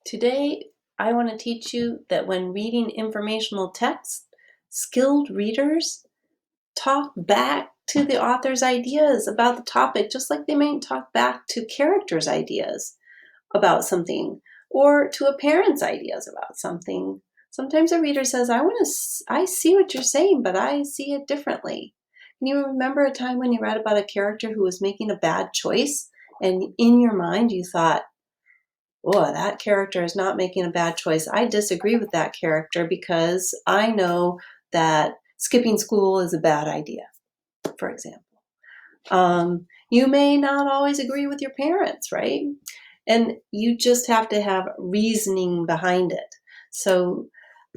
Today, I want to teach you that when reading informational text, skilled readers talk back to the author's ideas about the topic, just like they might talk back to characters' ideas about something or to a parent's ideas about something. Sometimes a reader says, I see what you're saying, but I see it differently. Can you remember a time when you read about a character who was making a bad choice and in your mind you thought, oh, that character is not making a bad choice. I disagree with that character because I know that skipping school is a bad idea, for example. You may not always agree with your parents, right? And you just have to have reasoning behind it. So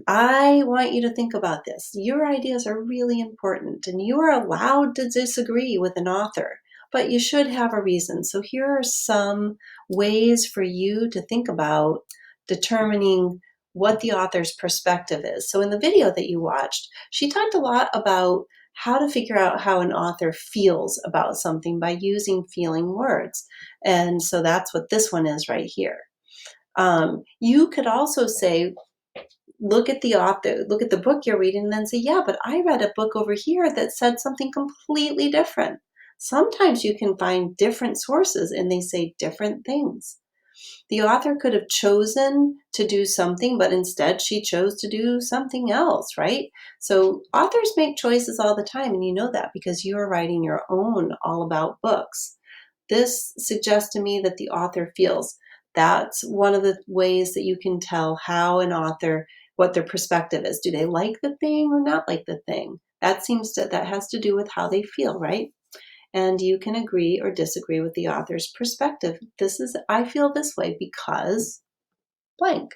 I want you to think about this. Your ideas are really important, and you are allowed to disagree with an author, but you should have a reason. So here are some ways for you to think about determining what the author's perspective is. So in the video that you watched, she talked a lot about how to figure out how an author feels about something by using feeling words. And so that's what this one is right here. You could also say, look at the author, look at the book you're reading, and then say, yeah, but I read a book over here that said something completely different. Sometimes you can find different sources and they say different things. The author could have chosen to do something, but instead she chose to do something else, right? So authors make choices all the time, and you know that because you are writing your own all about books. This suggests to me that the author feels. That's one of the ways that you can tell how an author, what their perspective is. Do they like the thing or not like the thing? That has to do with how they feel, right? And you can agree or disagree with the author's perspective. I feel this way because blank.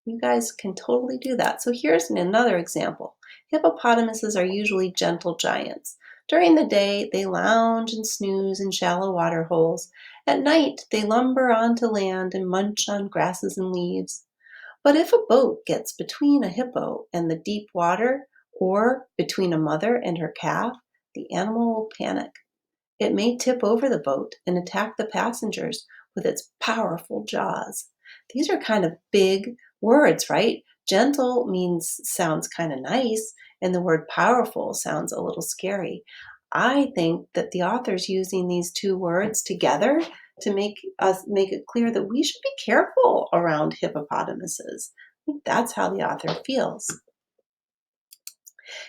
You guys can totally do that. So here's another example. Hippopotamuses are usually gentle giants. During the day, they lounge and snooze in shallow water holes. At night, they lumber onto land and munch on grasses and leaves. But if a boat gets between a hippo and the deep water, or between a mother and her calf, the animal will panic. It may tip over the boat and attack the passengers with its powerful jaws. These are kind of big words, right? Gentle sounds kind of nice, and the word powerful sounds a little scary. I think that the author's using these two words together to make it clear that we should be careful around hippopotamuses. I think that's how the author feels.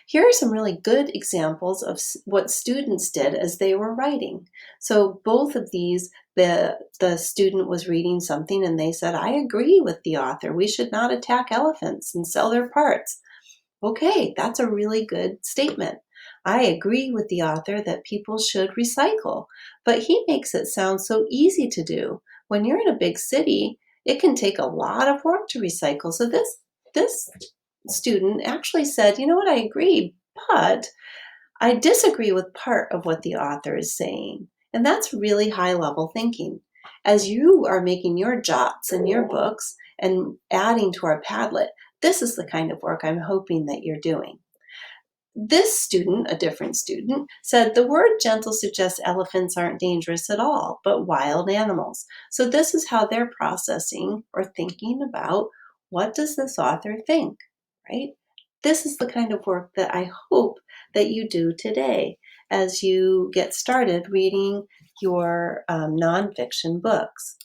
Here are some really good examples of what students did as they were writing. So both of these, the student was reading something and they said, I agree with the author. We should not attack elephants and sell their parts. Okay, that's a really good statement. I agree with the author that people should recycle, but he makes it sound so easy to do. When you're in a big city, it can take a lot of work to recycle. So this student actually said, you know what, I agree, but I disagree with part of what the author is saying. And that's really high level thinking. As you are making your jots in your books and adding to our Padlet, this is the kind of work I'm hoping that you're doing. This student, a different student, said the word gentle suggests elephants aren't dangerous at all, but wild animals. So this is how they're processing or thinking about what does this author think, right? This is the kind of work that I hope that you do today as you get started reading your nonfiction books.